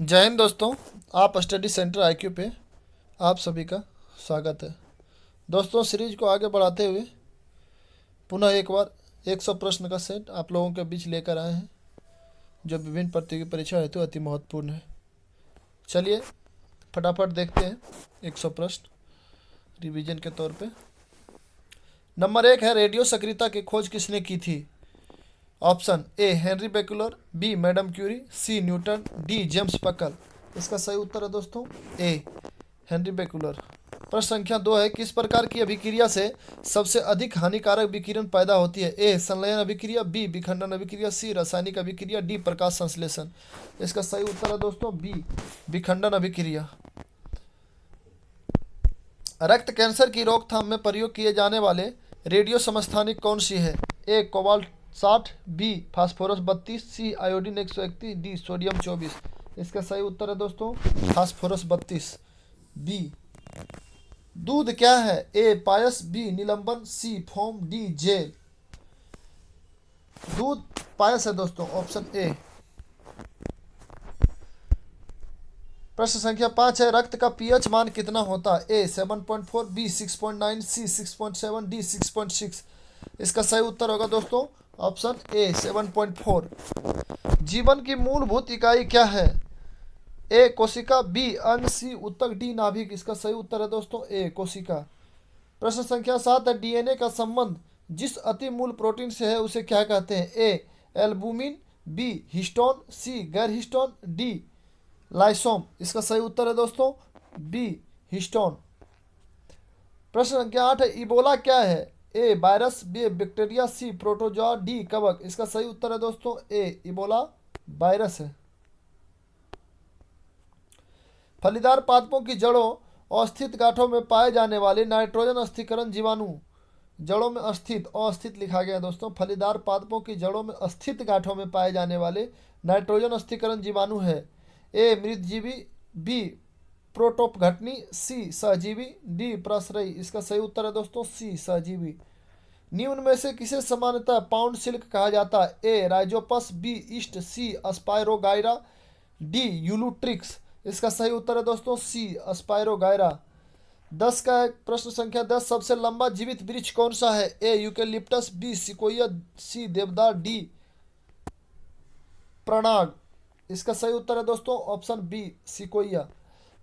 जय हिंद दोस्तों। आप स्टडी सेंटर आईक्यू पे आप सभी का स्वागत है। दोस्तों, सीरीज को आगे बढ़ाते हुए पुनः एक बार 100 प्रश्न का सेट आप लोगों के बीच लेकर आए हैं, जो विभिन्न प्रतियोगी परीक्षा हेतु अति महत्वपूर्ण है। चलिए फटाफट देखते हैं 100 प्रश्न रिवीजन के तौर पे। नंबर 1 है, रेडियो सक्रियता की खोज किसने की थी? Option A Henry Becquerel, B madam Curie, C Newton, D James पकल। इसका सही उत्तर है दोस्तों ए हेनरी बेकुलर। प्रश्न संख्या 2 है, किस प्रकार की अभिक्रिया से सबसे अधिक हानिकारक विकिरण पैदा होती है? ए संलयन अभिक्रिया, बी विखंडन अभिक्रिया, सी रासायनिक अभिक्रिया, डी प्रकाश संश्लेषण। इसका सही उत्तर है दोस्तों बी विखंडन अभिक्रिया। रक्त कैंसर की रोकथाम में प्रयोग किए जाने वाले रेडियो समस्थानिक कौन सी है? ए कोबाल्ट 60, बी फास्फोरस 32, सी आयोडीन 131, डी सोडियम 24। इसका सही उत्तर है दोस्तों फास्फोरस 32 बी। दूध क्या है? ए पायस, बी निलंबन, सी फोम, डी जेल। दूध पायस है दोस्तों, ऑप्शन ए। प्रश्न संख्या 5 है, रक्त का पीएच मान कितना होता है? ए 7.4, बी 6.9, सी 6.7, डी 6.6। इसका सही उत्तर होगा दोस्तों ऑप्शन ए 7.4। जीवन की मूलभूत इकाई क्या है? ए कोशिका, बी अंग, सी ऊतक, डी नाभिक। इसका सही उत्तर है दोस्तों ए कोशिका। प्रश्न संख्या 7 है, डीएनए का संबंध जिस अति मूल प्रोटीन से है उसे क्या कहते हैं? ए एल्बुमिन, बी हिस्टोन, सी गैर हिस्टोन, डी लाइसोम। इसका सही उत्तर है दोस्तों बी हिस्टोन। प्रश्न संख्या 8 है, इबोला क्या है? ए वायरस, बी बैक्टीरिया, सी प्रोटोजोआ, डी कवक। इसका सही उत्तर है दोस्तों ए इबोला वायरस है। फलीदार पादपों की जड़ों और स्थित गांठों में पाए जाने वाले नाइट्रोजन स्थिरीकरण जीवाणु। जड़ों में स्थित, अस्थित लिखा गया दोस्तों। फलीदार पादपों की जड़ों में स्थित गांठों में पाए जाने वाले नाइट्रोजन स्थिरीकरण जीवाणु है। ए मृतजीवी, बी प्रोटोपघटनी, सी सहजीवी, डी प्रश्रयी। इसका सही उत्तर है दोस्तों सी सहजीवी। निम्न में से किसे सामान्यतः पाउंड सिल्क कहा जाता है? ए राइजोपस, बी ईस्ट, सी अस्पायरोगायरा, डी यूलुट्रिक्स। इसका सही उत्तर है दोस्तों सी अस्पायरोगायरा। 10 का है प्रश्न संख्या 10, सबसे लंबा जीवित वृक्ष कौन सा है? ए यूकेलिप्टस, बी सिकोया, सी देवदार, डी प्रणाग। इसका सही उत्तर है दोस्तों ऑप्शन बी सिकोया।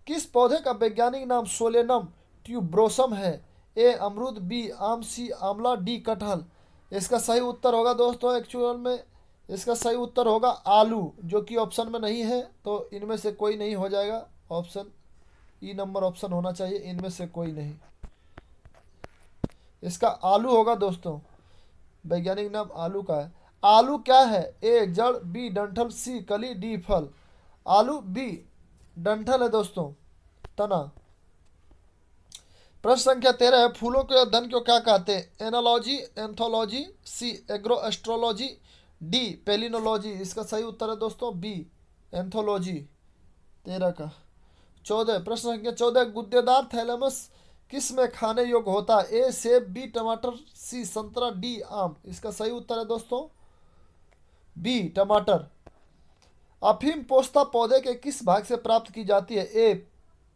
किस पौधे का वैज्ञानिक नाम सोलेनम ट्यूब्रोसम है? ए अमरूद, बी आम, सी आंवला, डी कटहल। इसका सही उत्तर होगा दोस्तों एक्चुअल में इसका सही उत्तर होगा आलू, जो कि ऑप्शन में नहीं है, तो इनमें से कोई नहीं हो जाएगा। ऑप्शन ई नंबर ऑप्शन होना चाहिए, इनमें से कोई नहीं। इसका आलू होगा दोस्तों, वैज्ञानिक नाम आलू का है। आलू क्या है? ए जड़, बी डंठल, सी कली, डी फल। आलू बी डंठल है दोस्तों, तना। प्रश्न संख्या 13 है, फूलों के अध्ययन को क्या कहते हैं? एनोलॉजी, एंथोलॉजी, सी एग्रो एस्ट्रोलॉजी, डी पेलिनोलॉजी। इसका सही उत्तर है दोस्तों बी एंथोलॉजी। 13 का। 14 प्रश्न संख्या 14, गुद्देदार थैलेमस किस में खाने योग्य होता है? ए सेब, बी टमाटर, सी संतरा, डी आम। इसका सही उत्तर है दोस्तों बी टमाटर। अफीम पोस्ता पौधे के किस भाग से प्राप्त की जाती है? ए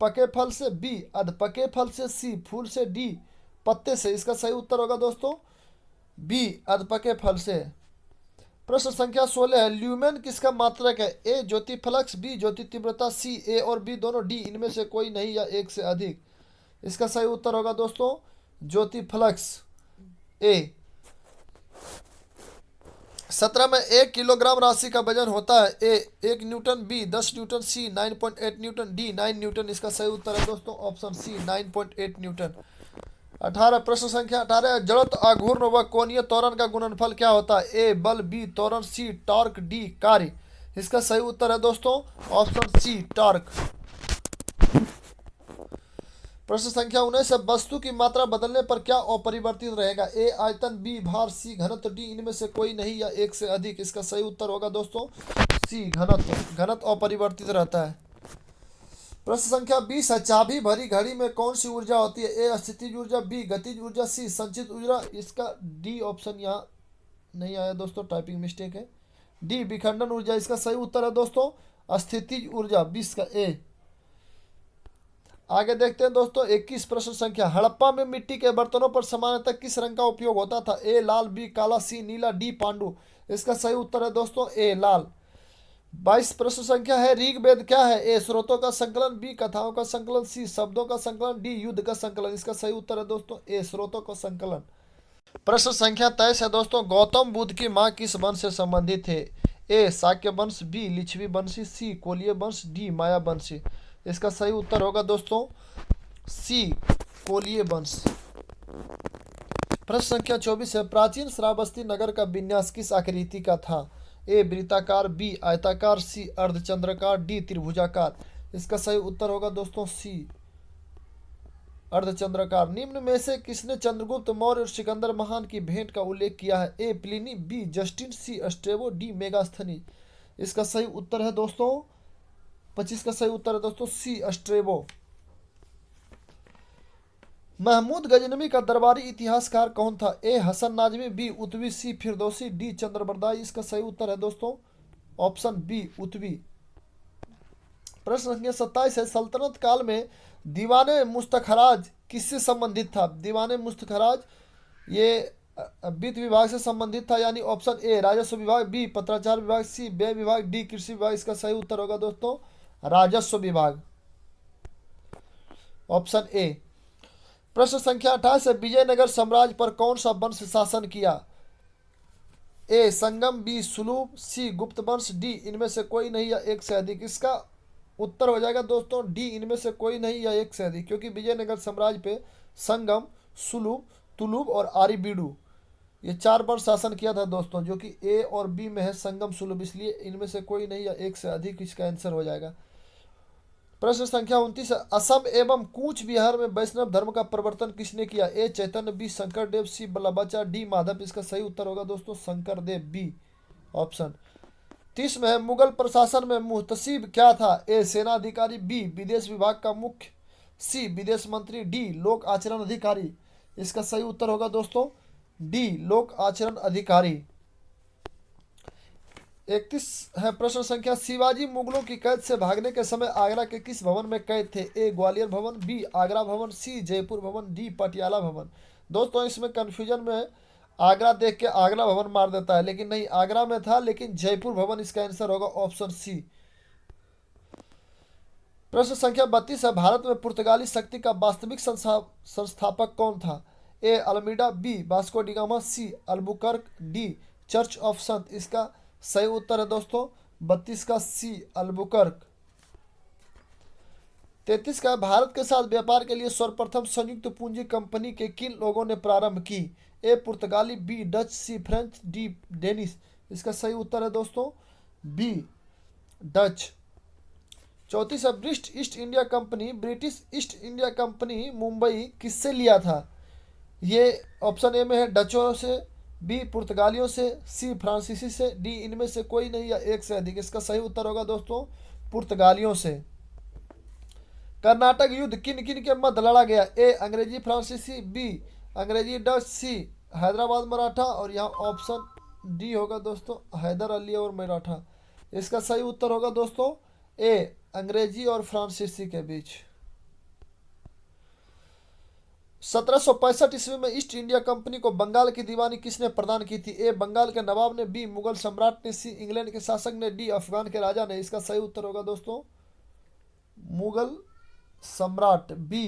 पके फल से, बी अधपके फल से, सी फूल से, डी पत्ते से। इसका सही उत्तर होगा दोस्तों बी अधपके फल से। प्रश्न संख्या 16 है, ल्यूमेन किसका मात्रक है? ए ज्योति फ्लक्स, बी ज्योति तीव्रता, सी ए और बी दोनों, डी इनमें से कोई नहीं या एक से अधिक। इसका सही उत्तर होगा दोस्तों ज्योति फ्लक्स ए। 17 में 1 किलोग्राम राशि का वजन होता है? ए 1 न्यूटन, बी 10 न्यूटन, सी 9.8 न्यूटन, डी 9 न्यूटन। इसका सही उत्तर है दोस्तों ऑप्शन सी 9.8 न्यूटन। 18 प्रश्न संख्या 18, जड़त्व, आघूर्ण व कोणीय त्वरण का गुणनफल क्या होता है? ए बल, बी त्वरण, सी टॉर्क, डी कार्य। इसका सही उत्तर है दोस्तों ऑप्शन सी टॉर्क। प्रश्न संख्या 19 है, वस्तु की मात्रा बदलने पर क्या अपरिवर्तित रहेगा? ए आयतन, बी भार, सी घनत्व, डी इनमें से कोई नहीं या एक से अधिक। इसका सही उत्तर होगा दोस्तों सी घनत्व। घनत्व अपरिवर्तित रहता है। प्रश्न संख्या 20 है, चाबी भरी घड़ी में कौन सी ऊर्जा होती है? ए स्थितिज ऊर्जा, बी गतिज ऊर्जा, सी संचित ऊर्जा। इसका डी ऑप्शन यहाँ नहीं आया दोस्तों, टाइपिंग मिस्टेक है। डी विखंडन ऊर्जा। इसका सही उत्तर है दोस्तों स्थितिज ऊर्जा, 20 का ए। आगे देखते हैं दोस्तों 21 प्रश्न संख्या, हड़प्पा में मिट्टी के बर्तनों पर सामान्यतः किस रंग का उपयोग होता था? ए लाल, बी काला, सी नीला, डी पांडु। इसका सही उत्तर है दोस्तों ए लाल। 22 प्रश्न संख्या है, ऋग्वेद क्या है? ए स्रोतों का संकलन, बी कथाओं का संकलन, सी शब्दों का संकलन, डी युद्ध का संकलन। इसका सही उत्तर है दोस्तों ए स्रोतों का संकलन। प्रश्न संख्या 23 है दोस्तों, गौतम बुद्ध की मां किस वंश से संबंधित है? ए शाक्य वंश, बी लिच्छवी वंशी, सी कोलीय वंश, डी माया वंशी। इसका सही उत्तर होगा दोस्तों सी कोलीय वंश। प्रश्न संख्या 24 है, प्राचीन श्रावस्ती नगर का विन्यास किस आकृति का था? ए वृत्ताकार, बी आयताकार, सी अर्धचंद्राकार, डी त्रिभुजाकार। इसका सही उत्तर होगा दोस्तों सी अर्धचंद्राकार। निम्न में से किसने चंद्रगुप्त मौर्य और सिकंदर महान की भेंट का उल्लेख किया है? ए प्लिनी, बी जस्टिन, सी स्ट्रेबो, डी मेगास्थनी। इसका सही उत्तर है दोस्तों 25 का सही उत्तर है दोस्तों सी स्ट्रेबो। महमूद गजनवी का दरबारी इतिहासकार कौन था? ए हसन नाजमी, बी उतवी, सी फिरदौसी, डी चंद्रबरदाई। इसका सही उत्तर है दोस्तों ऑप्शन बी उतवी। प्रश्न संख्या 27 है, सल्तनत काल में दीवाने मुस्तखराज किससे संबंधित था? दीवाने मुस्तखराज ये वित्त विभाग से संबंधित था, यानी ऑप्शन ए राजस्व विभाग, बी पत्राचार विभाग, सी व्यय विभाग, डी कृषि विभाग। इसका सही उत्तर होगा दोस्तों राजस्व विभाग, ऑप्शन ए। प्रश्न संख्या 28 है, विजयनगर साम्राज्य पर कौन सा वंश शासन किया? ए संगम, बी सुलूभ, सी गुप्त वंश, डी इनमें से कोई नहीं या एक से अधिक। इसका उत्तर हो जाएगा दोस्तों डी इनमें से कोई नहीं या एक से अधिक, क्योंकि विजयनगर साम्राज्य पे संगम, सुलूभ, तुलुभ और आरीबीडू ये 4 वंश शासन किया था दोस्तों, जो कि ए और बी में है संगम, सुलभ, इसलिए इनमें से कोई नहीं या एक से अधिक इसका आंसर हो जाएगा। प्रश्न संख्या 29 है, असम एवं कूच बिहार में वैष्णव धर्म का प्रवर्तन किसने किया? ए चैतन्य, बी शंकरदेव, सी वल्लभाचार्य, डी माधव। इसका सही उत्तर होगा दोस्तों शंकरदेव, बी ऑप्शन। 30 में है, मुगल प्रशासन में मुहतसिब क्या था? ए सेना अधिकारी, बी विदेश विभाग का मुख्य, सी विदेश मंत्री, डी लोक आचरण अधिकारी। इसका सही उत्तर होगा दोस्तों डी लोक आचरण अधिकारी। 31 है प्रश्न संख्या, शिवाजी मुगलों की कैद से भागने के समय आगरा के किस भवन में कैद थे? ए ग्वालियर भवन, बी आगरा भवन, सी जयपुर भवन, डी पटियाला भवन। दोस्तों इसमें कंफ्यूजन में आगरा देख के आगरा भवन मार देता है, लेकिन नहीं, आगरा में था, लेकिन जयपुर भवन इसका आंसर होगा ऑप्शन सी। प्रश्न संख्या 32 है, भारत में पुर्तगाली शक्ति का वास्तविक संस्थापक कौन था? A Almeida, B Vasco da Gama, C Albuquerque, D church of संत। इसका सही उत्तर है दोस्तों 32 का सी अल्बुकर्क। 33 का, भारत के साथ व्यापार के लिए सर्वप्रथम संयुक्त पूंजी कंपनी के किन लोगों ने प्रारंभ की? ए पुर्तगाली, बी डच, सी फ्रेंच, डी डेनिश। इसका सही उत्तर है दोस्तों बी डच। 34 है, British east India company Mumbai किससे लिया था? ये ऑप्शन ए में है डचों से, बी पुर्तगालियों से, सी फ्रांसीसी से, डी इनमें से कोई नहीं या एक से अधिक। इसका सही उत्तर होगा दोस्तों पुर्तगालियों से। कर्नाटक युद्ध किन किन के मध्य लड़ा गया? ए अंग्रेजी फ्रांसीसी, बी अंग्रेजी डच, सी हैदराबाद मराठा, और यहाँ ऑप्शन डी होगा दोस्तों हैदर अली और मराठा। इसका सही उत्तर होगा दोस्तों ए अंग्रेजी और फ्रांसीसी के बीच। 1765 ईस्वी में ईस्ट इंडिया कंपनी को बंगाल की दीवानी किसने प्रदान की थी? ए बंगाल के नवाब ने, बी मुगल सम्राट ने, सी इंग्लैंड के शासक ने, डी अफगान के राजा ने। इसका सही उत्तर होगा दोस्तों मुगल सम्राट, बी।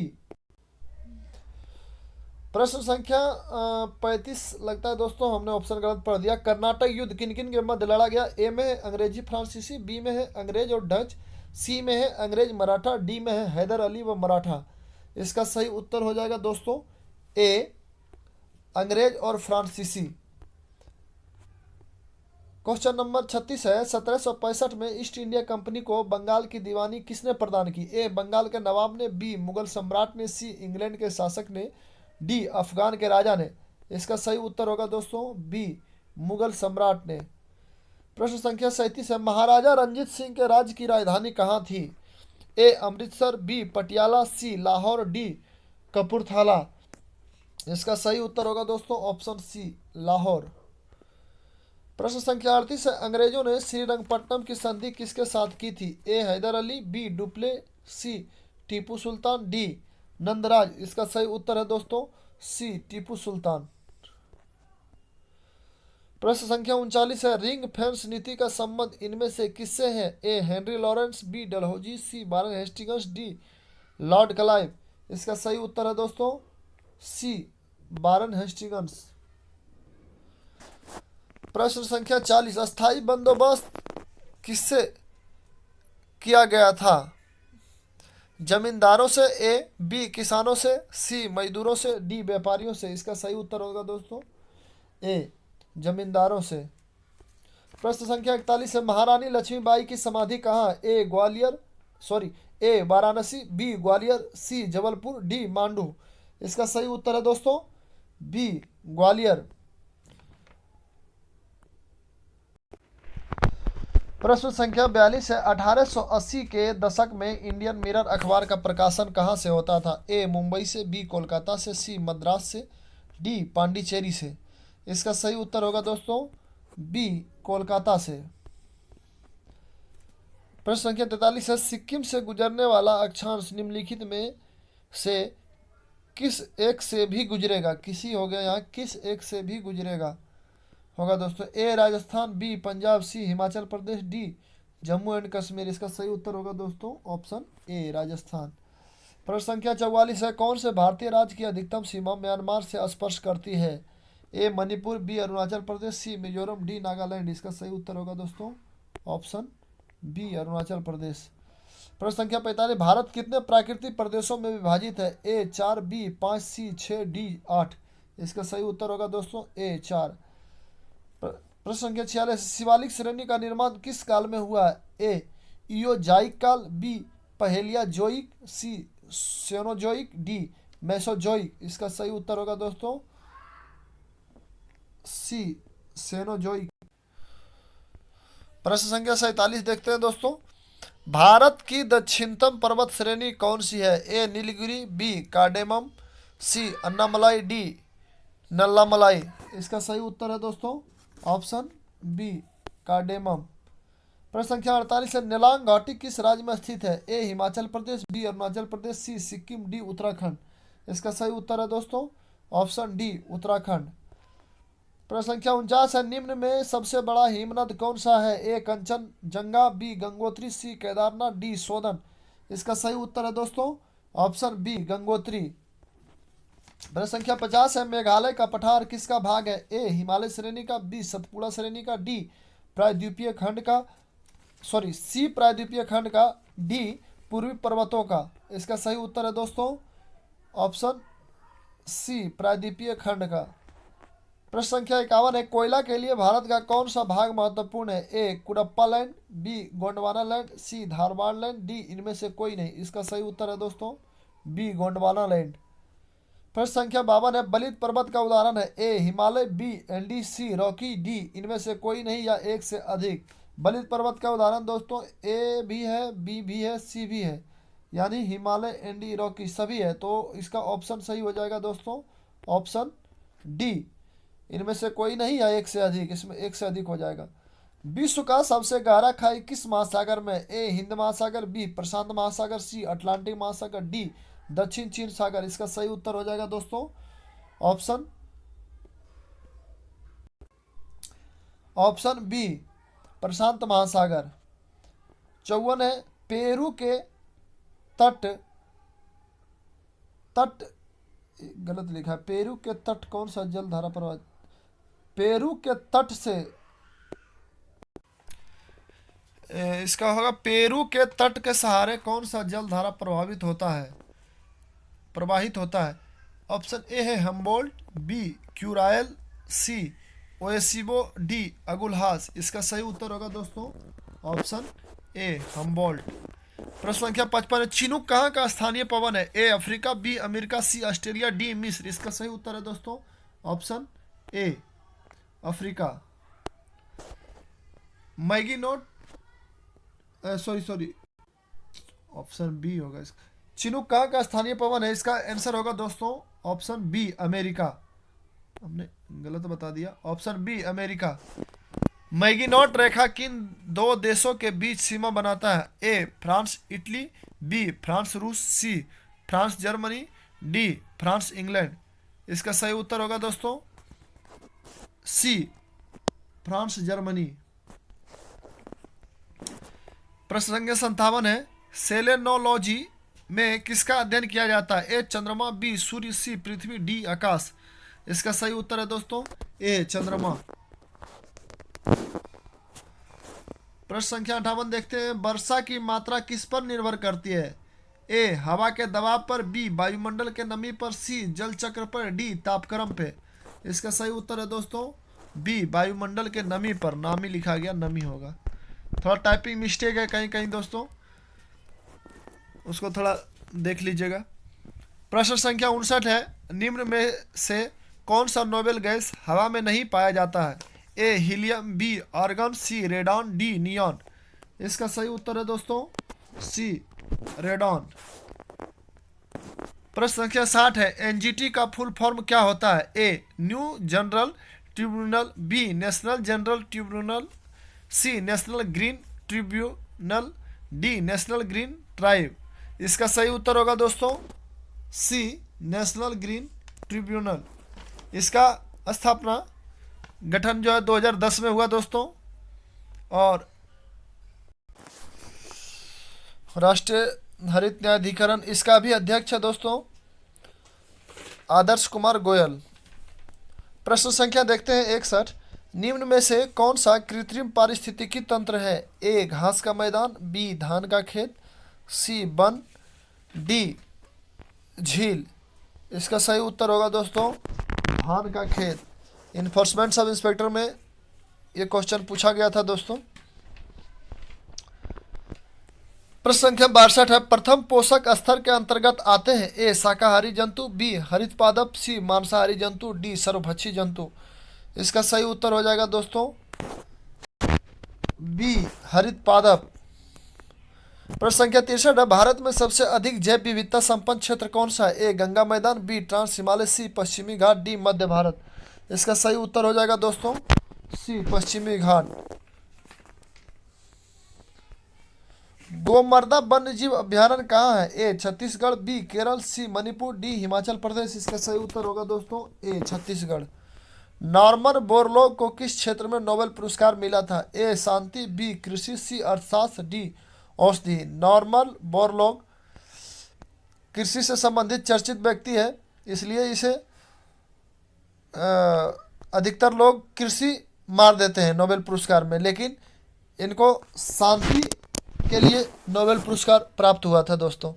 प्रश्न संख्या 35 लगता है दोस्तों हमने ऑप्शन गलत पढ़ दिया। कर्नाटक युद्ध किन किन के मध्य लड़ा गया? ए में है अंग्रेजी फ्रांसीसी, बी में है अंग्रेज और डच, सी में है अंग्रेज मराठा, डी में है हैदर अली व मराठा। इसका सही उत्तर हो जाएगा दोस्तों ए अंग्रेज और फ्रांसीसी। क्वेश्चन नंबर 36 है, 1765 में ईस्ट इंडिया कंपनी को बंगाल की दीवानी किसने प्रदान की? ए बंगाल के नवाब ने, बी मुगल सम्राट ने, सी इंग्लैंड के शासक ने, डी अफगान के राजा ने। इसका सही उत्तर होगा दोस्तों बी मुगल सम्राट ने। प्रश्न संख्या 37 है, महाराजा रंजीत सिंह के राज्य की राजधानी कहाँ थी? ए अमृतसर, बी पटियाला, सी लाहौर, डी कपूरथला। इसका सही उत्तर होगा दोस्तों ऑप्शन सी लाहौर। प्रश्न संख्या 38 है, अंग्रेजों ने श्रीरंगपट्टनम की संधि किसके साथ की थी? ए हैदर अली, बी डुप्ले, सी टीपू सुल्तान, डी नंदराज। इसका सही उत्तर है दोस्तों सी टीपू सुल्तान। प्रश्न संख्या 39 है, रिंग फेंस नीति का संबंध इनमें से किससे है? A Henry Lawrence, B Dalhousie, C Warren Hastings, D Lord Clive. इसका सही उत्तर है दोस्तों सी वारन हेस्टिंग्स। प्रश्न संख्या 40, अस्थाई बंदोबस्त किससे किया गया था? जमींदारों से, ए बी किसानों से, सी मजदूरों से, डी व्यापारियों से। इसका सही उत्तर होगा दोस्तों ए जमींदारों से। प्रश्न संख्या 41 है, महारानी लक्ष्मीबाई की समाधि कहाँ? ए ग्वालियर, सॉरी ए वाराणसी, बी ग्वालियर, सी जबलपुर, डी मांडू। इसका सही उत्तर है दोस्तों बी ग्वालियर। प्रश्न संख्या 42 है, 1880 के दशक में इंडियन मिरर अखबार का प्रकाशन कहाँ से होता था? ए मुंबई से, बी कोलकाता से, सी मद्रास से, डी पांडिचेरी से। इसका सही उत्तर होगा दोस्तों बी कोलकाता से। प्रश्न संख्या 43 है, सिक्किम से गुजरने वाला अक्षांश निम्नलिखित में से किस एक से भी गुजरेगा? किसी हो गया यहाँ, किस एक से भी गुजरेगा होगा दोस्तों? A Rajasthan, B Punjab, C Himachal Pradesh, D Jammu and Kashmir. इसका सही उत्तर होगा दोस्तों ऑप्शन ए राजस्थान। प्रश्न संख्या 44 है, कौन से भारतीय राज्य की अधिकतम सीमा म्यांमार से स्पर्श करती है? ए मणिपुर, बी अरुणाचल प्रदेश, सी मिजोरम, डी नागालैंड। इसका सही उत्तर होगा दोस्तों ऑप्शन बी अरुणाचल प्रदेश। प्रश्न संख्या 45, भारत कितने प्राकृतिक प्रदेशों में विभाजित है? ए 4, बी 5, सी 6, डी 8। इसका सही उत्तर होगा दोस्तों ए 4। प्रश्न संख्या 46, शिवालिक श्रेणी का निर्माण किस काल में हुआ है? ए इयोजाइक काल, बी पहेलियाजोइक, सी सेनोजोइक, डी मेसोजोइक। इसका सही उत्तर होगा दोस्तों सी सेनोजोइक। प्रश्न संख्या 47 देखते हैं दोस्तों, भारत की दक्षिणतम पर्वत श्रेणी कौन सी है? ए नीलगिरी, बी कार्डेमम, सी अन्नामलाई, डी नल्लामलाई। इसका सही उत्तर है दोस्तों ऑप्शन बी कार्डेमम। प्रश्न संख्या 48 है, नेलांग घाटी किस राज्य में स्थित है? ए हिमाचल प्रदेश, बी अरुणाचल प्रदेश, सी सिक्किम, डी उत्तराखंड। इसका सही उत्तर है दोस्तों ऑप्शन डी उत्तराखंड। प्रश्न संख्या 49 है, निम्न में सबसे बड़ा हिमनद कौन सा है? ए कंचनजंगा, बी गंगोत्री, सी केदारनाथ, डी सोदन। इसका सही उत्तर है दोस्तों ऑप्शन बी गंगोत्री। प्रश्न संख्या 50 है, मेघालय का पठार किसका भाग है? ए हिमालय श्रेणी का, बी सतपुड़ा श्रेणी का, डी प्रायद्वीपीय खंड का, सॉरी सी प्रायद्वीपीय खंड का, डी पूर्वी पर्वतों का। इसका सही उत्तर है दोस्तों ऑप्शन सी प्रायद्वीपीय खंड का। प्रश्न संख्या 51 है, कोयला के लिए भारत का कौन सा भाग महत्वपूर्ण है? A Cuddapah land, B Gondwana land, C Dharwad land, D इनमें से कोई नहीं। इसका सही उत्तर है दोस्तों बी गोंडवाना लैंड। प्रश्न संख्या 52 है, बलित पर्वत का उदाहरण है? ए हिमालय, बी एंडी, सी रॉकी, डी इनमें से कोई नहीं या एक से अधिक। बलित पर्वत का उदाहरण दोस्तों ए भी है, बी भी है, सी भी है, यानी हिमालय, एंडी, रॉकी सभी है। तो इसका ऑप्शन सही हो जाएगा दोस्तों ऑप्शन डी इनमें से कोई नहीं या एक से अधिक। इसमें एक से अधिक हो जाएगा। विश्व का सबसे गहरा खाई किस महासागर में? ए हिंद महासागर, बी प्रशांत महासागर, सी अटलांटिक महासागर, डी दक्षिण चीन सागर। इसका सही उत्तर हो जाएगा दोस्तों ऑप्शन बी प्रशांत महासागर। 54 है, पेरू के तट तट गलत लिखा है, पेरू के तट कौन सा जल धारा प्रवाहित? पेरू के तट से इसका होगा, पेरू के तट के सहारे कौन सा जल धारा प्रवाहित होता है? ऑप्शन ए है हम्बोल्ट, बी क्यूरायल, सी ओएसिबो, डी अगुलहास। इसका सही उत्तर होगा दोस्तों ऑप्शन ए हम्बोल्ट। प्रश्न संख्या 55 है, चिनूक कहाँ का स्थानीय पवन है? A Africa, B America, C Australia, D मिस्र। इसका सही उत्तर है दोस्तों ऑप्शन ए अफ्रीका। मैगी नोट सॉरी ऑप्शन बी होगा इसका। चिनूक कहाँ का स्थानीय पवन है? इसका आंसर होगा दोस्तों ऑप्शन बी अमेरिका। हमने गलत बता दिया, ऑप्शन बी अमेरिका। मैगिनॉट रेखा किन दो देशों के बीच सीमा बनाता है? A France Italy, B France रूस, C France Germany, D France England. इसका सही उत्तर होगा दोस्तों सी फ्रांस जर्मनी। प्रश्न संख्या 57 है, सेलेनोलॉजी में किसका अध्ययन किया जाता है? ए चंद्रमा, बी सूर्य, सी पृथ्वी, डी आकाश। इसका सही उत्तर है दोस्तों ए चंद्रमा। प्रश्न संख्या 58 देखते हैं, वर्षा की मात्रा किस पर निर्भर करती है? ए हवा के दबाव पर, बी वायुमंडल के नमी पर, सी जल चक्र पर, डी तापक्रम पे। इसका सही उत्तर है दोस्तों बी वायुमंडल के नमी पर। नामी लिखा गया, नमी होगा। थोड़ा टाइपिंग मिस्टेक है कहीं कहीं दोस्तों, उसको थोड़ा देख लीजिएगा। प्रश्न संख्या 59 है, निम्न में से कौन सा नोबेल गैस हवा में नहीं पाया जाता है? ए हीलियम, बी आर्गन, सी रेडॉन, डी नियॉन। इसका सही उत्तर है दोस्तों सी रेडॉन। प्रश्न संख्या 60 है, एनजीटी का फुल फॉर्म क्या होता है? A new general tribunal, B national general tribunal, C national green tribunal, D national green tribe. इसका सही उत्तर होगा दोस्तों सी नेशनल ग्रीन ट्रिब्यूनल। इसका स्थापना गठन जो है 2010 में हुआ दोस्तों, और राष्ट्रीय हरित न्यायाधिकरण इसका भी अध्यक्ष है दोस्तों आदर्श कुमार गोयल। प्रश्न संख्या देखते हैं 61, निम्न में से कौन सा कृत्रिम पारिस्थितिकी तंत्र है? ए घास का मैदान, बी धान का खेत, सी वन, डी झील। इसका सही उत्तर होगा दोस्तों धान का खेत। इन्फोर्समेंट सब इंस्पेक्टर में ये क्वेश्चन पूछा गया था दोस्तों। प्रश्न संख्या 62 है, प्रथम पोषक स्तर के अंतर्गत आते हैं? ए शाकाहारी जंतु, बी हरित पादप, सी मांसाहारी जंतु, डी सर्वभक्षी जंतु। इसका सही उत्तर हो जाएगा दोस्तों बी हरित पादप। प्रश्न संख्या 63 है, भारत में सबसे अधिक जैव विविधता संपन्न क्षेत्र कौन सा है? ए गंगा मैदान, बी ट्रांस हिमालय, सी पश्चिमी घाट, डी मध्य भारत। इसका सही उत्तर हो जाएगा दोस्तों सी पश्चिमी घाट। गोमर्दा वन्य जीव अभ्यारण्य कहाँ है? ए छत्तीसगढ़, बी केरल, सी मणिपुर, डी हिमाचल प्रदेश। इसका सही उत्तर होगा दोस्तों ए छत्तीसगढ़। नॉर्मन बोरलॉग को किस क्षेत्र में नोबेल पुरस्कार मिला था? ए शांति, बी कृषि, सी अर्थशास्त्र, डी औषधि। नॉर्मन बोरलॉग कृषि से संबंधित चर्चित व्यक्ति है, इसलिए इसे अधिकतर लोग कृषि मार देते हैं नोबेल पुरस्कार में, लेकिन इनको शांति के लिए नोबेल पुरस्कार प्राप्त हुआ था दोस्तों।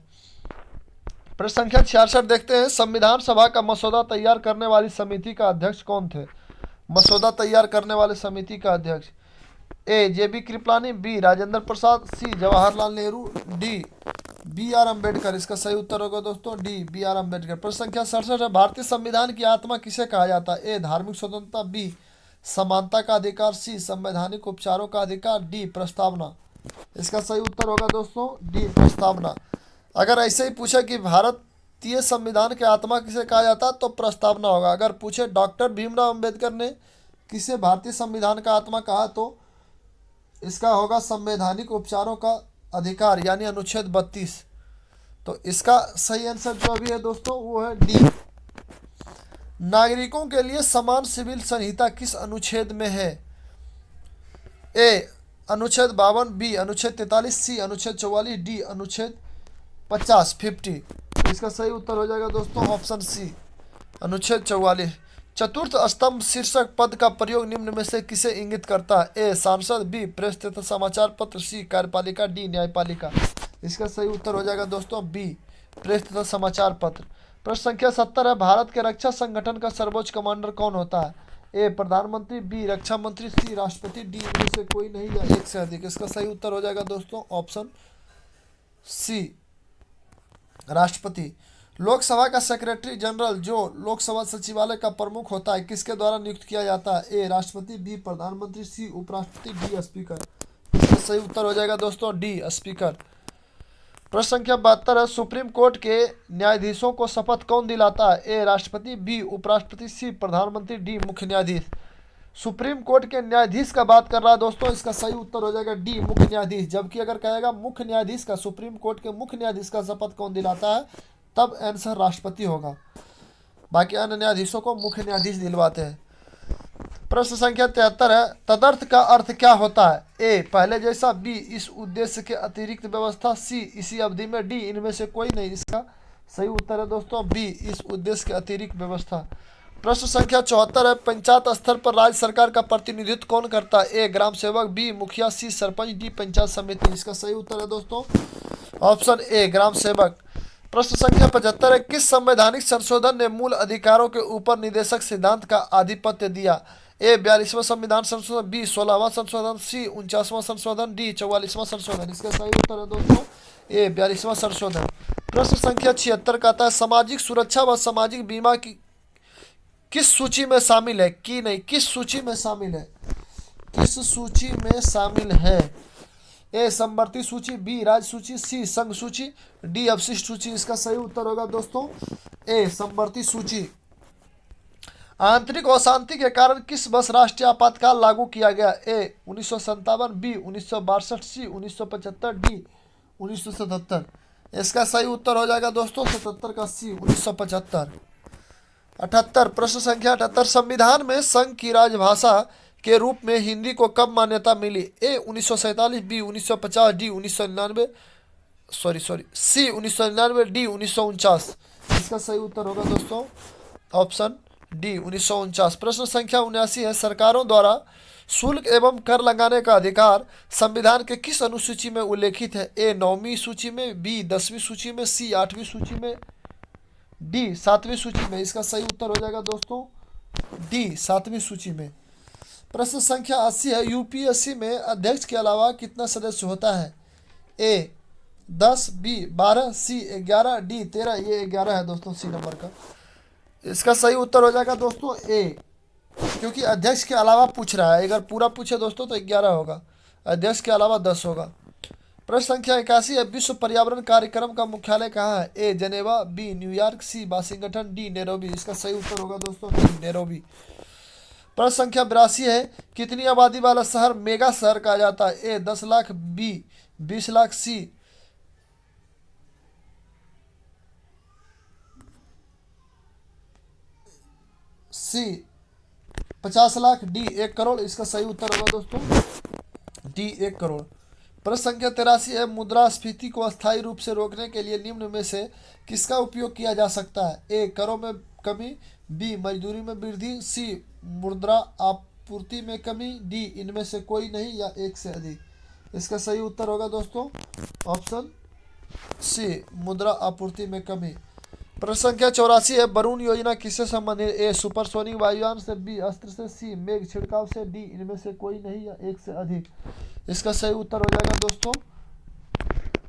प्रश्न संख्या 66 देखते हैं, संविधान सभा का मसौदा तैयार करने वाली समिति का अध्यक्ष कौन थे? मसौदा तैयार करने वाले समिति का अध्यक्ष A JB Kripalani, B Rajendra Prasad, C Jawaharlal Nehru, D B R Ambedkar. इसका सही उत्तर होगा दोस्तों डी बी आर अम्बेडकर। प्रश्न संख्या 67 है, भारतीय संविधान की आत्मा किसे कहा जाता है? ए धार्मिक स्वतंत्रता, बी समानता का अधिकार, सी संवैधानिक उपचारों का अधिकार, डी प्रस्तावना। इसका सही उत्तर होगा दोस्तों डी प्रस्तावना। अगर ऐसे ही पूछे कि भारतीय संविधान के आत्मा किसे कहा जाता तो प्रस्तावना होगा। अगर पूछे डॉक्टर भीमराव अंबेडकर ने किसे भारतीय संविधान का आत्मा कहा तो इसका होगा संवैधानिक उपचारों का अधिकार यानी अनुच्छेद 32। तो इसका सही आंसर जो भी है दोस्तों वो है डी। नागरिकों के लिए समान सिविल संहिता किस अनुच्छेद में है? ए अनुच्छेद 52, बी अनुच्छेद 43, सी अनुच्छेद 44, डी अनुच्छेद 50। इसका सही उत्तर हो जाएगा दोस्तों ऑप्शन सी अनुच्छेद 44। चतुर्थ स्तंभ शीर्षक पद का प्रयोग निम्न में से किसे इंगित करता है? ए सांसद, बी प्रेस तथा समाचार पत्र, सी कार्यपालिका, डी न्यायपालिका। इसका सही उत्तर हो जाएगा दोस्तों बी प्रेस तथा समाचार पत्र। प्रश्न संख्या 70 है, भारत के रक्षा संगठन का सर्वोच्च कमांडर कौन होता है? ए प्रधानमंत्री, बी रक्षा मंत्री, सी राष्ट्रपति, डी इनमें से कोई नहीं या एक से अधिक। इसका सही उत्तर हो जाएगा दोस्तों ऑप्शन सी राष्ट्रपति। लोकसभा का सेक्रेटरी जनरल जो लोकसभा सचिवालय का प्रमुख होता है किसके द्वारा नियुक्त किया जाता है? ए राष्ट्रपति, बी प्रधानमंत्री, सी उपराष्ट्रपति, डी स्पीकर। इसका सही उत्तर हो जाएगा दोस्तों डी स्पीकर। प्रश्न संख्या 72 है, सुप्रीम कोर्ट के न्यायाधीशों को शपथ कौन दिलाता है? ए राष्ट्रपति, बी उपराष्ट्रपति, सी प्रधानमंत्री, डी मुख्य न्यायाधीश। सुप्रीम कोर्ट के न्यायाधीश का बात कर रहा है दोस्तों, इसका सही उत्तर हो जाएगा डी मुख्य न्यायाधीश। जबकि अगर कहेगा मुख्य न्यायाधीश का, सुप्रीम कोर्ट के मुख्य न्यायाधीश का शपथ कौन दिलाता है, तब आंसर राष्ट्रपति होगा। बाकी अन्य न्यायाधीशों को मुख्य न्यायाधीश दिलवाते हैं। प्रश्न संख्या 73 है, तदर्थ का अर्थ क्या होता है? ए पहले जैसा, बी इस उद्देश्य के अतिरिक्त व्यवस्था, सी इसी अवधि में, डी इनमें से कोई नहीं। इसका सही उत्तर है दोस्तों बी इस उद्देश्य के अतिरिक्त व्यवस्था। प्रश्न संख्या 74 है, पंचायत स्तर पर राज्य सरकार का प्रतिनिधित्व कौन करता है? ए ग्राम सेवक, बी मुखिया, सी सरपंच, डी पंचायत समिति। इसका सही उत्तर है दोस्तों ऑप्शन ए ग्राम सेवक। प्रश्न संख्या 75 है, किस संवैधानिक संशोधन ने मूल अधिकारों के ऊपर निदेशक सिद्धांत का आधिपत्य दिया? ए 42वां संविधान संशोधन, बी 16वां संशोधन, सी 49वां संशोधन, डी 44वां संशोधन। इसका सही उत्तर है दोस्तों ए 42वां संशोधन। प्रश्न संख्या 76 कहता है, सामाजिक सुरक्षा व सामाजिक बीमा की किस सूची में शामिल है? की नहीं, किस सूची में शामिल है? किस सूची में शामिल है? ए समवर्ती सूची, बी राज्य सूची, सी संघ सूची, डी अवशिष्ट सूची। इसका सही उत्तर होगा दोस्तों ए समवर्ती सूची। आंतरिक अशांति के कारण किस वर्ष राष्ट्रीय आपातकाल लागू किया गया? ए 1957, बी 1962, सी 1975, डी 1977। इसका सही उत्तर हो जाएगा दोस्तों 77 का सी 1975। 78 प्रश्न संख्या 78, संविधान में संघ की राजभाषा के रूप में हिंदी को कब मान्यता मिली? ए 1947, बी 1950, डी 1999, सी 1999, डी 1949। इसका सही उत्तर होगा दोस्तों ऑप्शन डी 1949। प्रश्न संख्या 79 है, सरकारों द्वारा शुल्क एवं कर लगाने का अधिकार संविधान के किस अनुसूची में उल्लेखित है? ए 9वीं सूची में, बी 10वीं सूची में, सी 8वीं सूची में, डी 7वीं सूची में। इसका सही उत्तर हो जाएगा दोस्तों डी 7वीं सूची में। प्रश्न संख्या 80 है, यूपीएससी में अध्यक्ष के अलावा कितना सदस्य होता है? ए 10, बी 12, सी 11, डी 13। ये 11 है दोस्तों सी नंबर का। इसका सही उत्तर हो जाएगा दोस्तों ए, क्योंकि अध्यक्ष के अलावा पूछ रहा है। अगर पूरा पूछे दोस्तों तो 11 होगा, अध्यक्ष के अलावा 10 होगा। प्रश्न संख्या 81 है, विश्व पर्यावरण कार्यक्रम का मुख्यालय कहाँ है? ए जेनेवा, बी न्यूयॉर्क, सी वाशिंगटन, डी नैरोबी। इसका सही उत्तर होगा दोस्तों डी नैरोबी। प्रश्न संख्या 82 है, कितनी आबादी वाला शहर मेगा शहर कहा जाता है? ए 10 लाख, बी 20 लाख, सी 50 लाख, डी 1 करोड़। इसका सही उत्तर होगा दोस्तों डी 1 करोड़। प्रश्न संख्या 83 है, मुद्रास्फीति को अस्थायी रूप से रोकने के लिए निम्न में से किसका उपयोग किया जा सकता है? ए करों में कमी, बी मजदूरी में वृद्धि, सी मुद्रा आपूर्ति में कमी, डी इनमें से कोई नहीं या एक से अधिक। इसका सही उत्तर होगा दोस्तों ऑप्शन सी मुद्रा आपूर्ति में कमी। प्रश्न संख्या 84 है, वरुण योजना किससे संबंधित? ए सुपरसोनिक वायुयान से, बी अस्त्र से, सी मेघ छिड़काव से, डी इनमें से कोई नहीं या एक से अधिक। इसका सही उत्तर हो जाएगा दोस्तों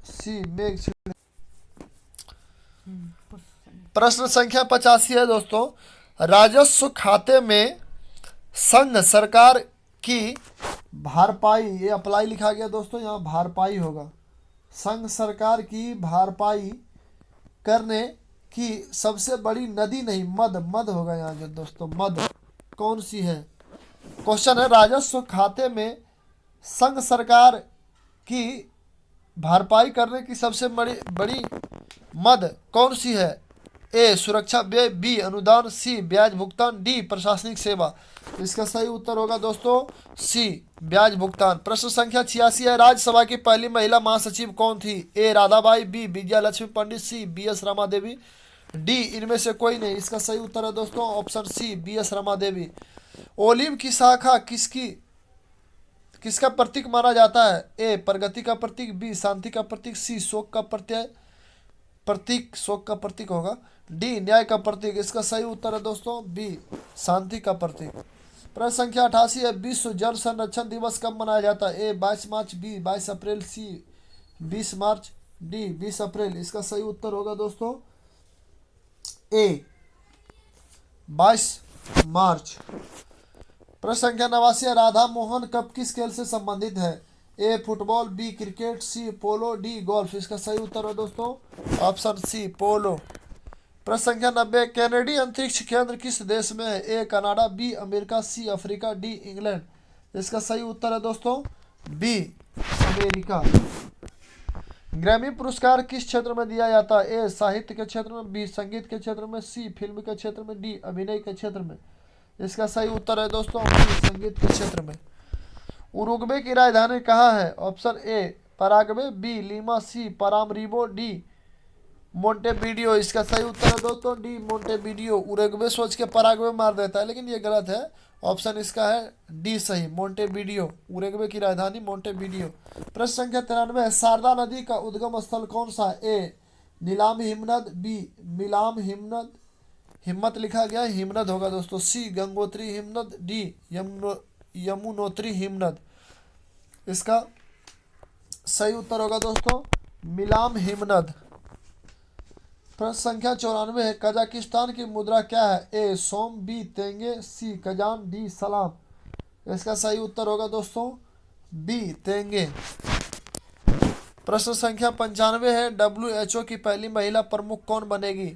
सी मेघ छिड़काव। प्रश्न संख्या 85 है दोस्तों, राजस्व खाते में संघ सरकार की भरपाई, ये अप्लाई लिखा गया दोस्तों, यहाँ भरपाई होगा। संघ सरकार की भरपाई करने की सबसे बड़ी नदी नहीं, मद होगा यहाँ जो दोस्तों, मद कौन सी है? क्वेश्चन है, राजस्व खाते में संघ सरकार की भरपाई करने की सबसे बड़ी मद कौन सी है? ए सुरक्षा व्यय, बी अनुदान, सी ब्याज भुगतान, डी प्रशासनिक सेवा। इसका सही उत्तर होगा दोस्तों सी ब्याज भुगतान। प्रश्न संख्या 86 है, राज्यसभा की पहली महिला महासचिव कौन थी? A Radhabai, B Vijaya Lakshmi Pandit, C B S Rama Devi, D इनमें से कोई नहीं। इसका सही उत्तर है दोस्तों option C B S Rama Devi. Olive की शाखा किसका प्रतीक माना जाता है? ए प्रगति का प्रतीक, बी शांति का प्रतीक, सी शोक का प्रतीक शोक का प्रतीक होगा, डी न्याय का प्रतीक। इसका सही उत्तर है दोस्तों बी शांति का प्रतीक। प्रश्न संख्या 88 है, विश्व जल संरक्षण दिवस कब मनाया जाता है? ए 22 मार्च, बी 22 अप्रैल, सी 20 मार्च, डी 20 अप्रैल। इसका सही उत्तर होगा दोस्तों ए 22 मार्च। प्रश्न संख्या 89 है, राधा मोहन कप किस खेल से संबंधित है? ए फुटबॉल, बी क्रिकेट, सी पोलो, डी गोल्फ। इसका सही उत्तर है दोस्तों ऑप्शन सी पोलो। प्रश्न संख्या 90, कैनेडी अंतरिक्ष केंद्र किस देश में है? A Canada, B America, C Africa, D England. इसका सही उत्तर है दोस्तों बी अमेरिका। ग्रैमी पुरस्कार किस क्षेत्र में दिया जाता है? ए साहित्य के क्षेत्र में, बी संगीत के क्षेत्र में, सी फिल्म के क्षेत्र में, डी अभिनय के क्षेत्र में। इसका सही उत्तर है दोस्तों बी संगीत के क्षेत्र में। उरुग्वे की राजधानी कहाँ है? Option A Paraguay, B Lima, C Paramaribo, D Montevideo. इसका सही उत्तर है दोस्तों डी मोंटेवीडियो। उरुग्वे सोच के पराग्वे मार देता है लेकिन ये गलत है। ऑप्शन इसका है डी सही, मोंटेवीडियो। उरुग्वे की राजधानी मोंटेवीडियो। प्रश्न संख्या 93, शारदा नदी का उद्गम स्थल कौन सा है? ए नीलाम हिमनद, बी मिलाम हिमनद, हिम्मत लिखा गया हिमनद होगा दोस्तों, सी गंगोत्री हिमनद, डी यमुनोत्री हिमनद। इसका सही उत्तर होगा दोस्तों मिलाम हिमनद। प्रश्न संख्या 94 है, कजाकिस्तान की मुद्रा क्या है? ए सोम, बी तेंगे, सी कजान, डी सलाम। इसका सही उत्तर होगा दोस्तों बी तेंगे। प्रश्न संख्या 95 है, WHO की पहली महिला प्रमुख कौन बनेगी?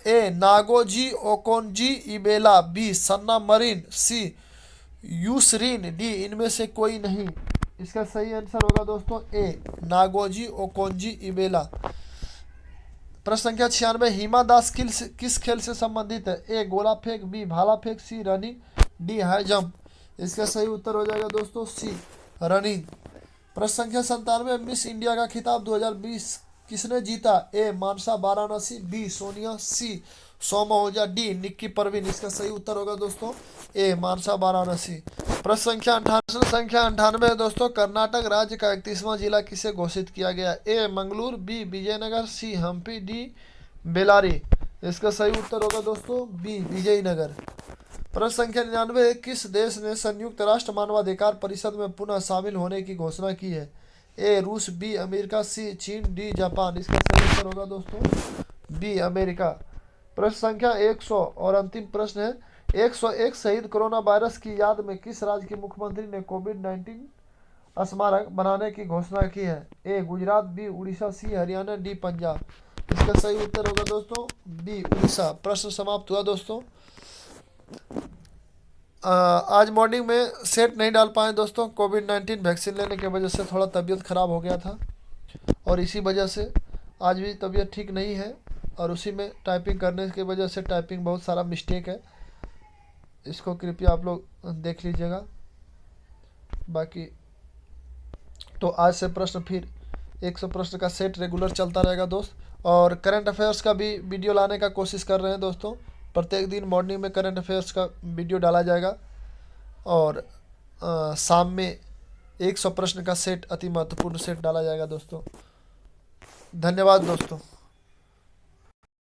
ए नागोजी ओकोनजी इबेला, बी सन्ना मरीन, सी यूसरीन, डी इनमें से कोई नहीं। इसका सही आंसर होगा दोस्तों ए नागोजी ओकोनजी इबेला। प्रश्न संख्या 96, हिमा दास किस खेल से संबंधित है? ए गोला फेंक, बी भाला फेंक, सी रनिंग, डी हाई जंप। इसका सही उत्तर हो जाएगा दोस्तों सी रनिंग। प्रश्न संख्या 97, मिस इंडिया का खिताब 2020 किसने जीता? ए मानसा वाराणसी, बी सोनिया, सी सोमा ओझा, डी निक्की परवीन। इसका सही उत्तर होगा दोस्तों ए मानसा वाराणसी। प्रश्न संख्या 98 है दोस्तों, कर्नाटक राज्य का 31वां जिला किसे घोषित किया गया? ए मंगलूर, बी विजयनगर, सी हम्पी, डी बेलारी। इसका सही उत्तर होगा दोस्तों बी विजयनगर। प्रश्न संख्या 99, किस देश ने संयुक्त राष्ट्र मानवाधिकार परिषद में पुनः शामिल होने की घोषणा की है? ए रूस, बी अमेरिका, सी चीन, डी जापान। इसका सही उत्तर होगा दोस्तों बी अमेरिका। प्रश्न संख्या 100 और अंतिम प्रश्न है, 101 शहीद कोरोना वायरस की याद में किस राज्य के मुख्यमंत्री ने कोविड-19 स्मारक बनाने की घोषणा की है? ए गुजरात, बी उड़ीसा, सी हरियाणा, डी पंजाब। इसका सही उत्तर होगा दोस्तों बी उड़ीसा। प्रश्न समाप्त हुआ दोस्तों। आज मॉर्निंग में सेट नहीं डाल पाए दोस्तों, कोविड-19 वैक्सीन लेने की वजह से थोड़ा तबीयत ख़राब हो गया था और इसी वजह से आज भी तबीयत ठीक नहीं है और उसी में टाइपिंग करने की वजह से टाइपिंग बहुत सारा मिस्टेक है। इसको कृपया आप लोग देख लीजिएगा। बाकी तो आज से प्रश्न फिर 100 प्रश्न का सेट रेगुलर चलता रहेगा दोस्त। और करंट अफेयर्स का भी वीडियो लाने का कोशिश कर रहे हैं दोस्तों। प्रत्येक दिन मॉर्निंग में करंट अफेयर्स का वीडियो डाला जाएगा और शाम में 100 प्रश्न का सेट, अति महत्वपूर्ण सेट डाला जाएगा दोस्तों। धन्यवाद दोस्तों।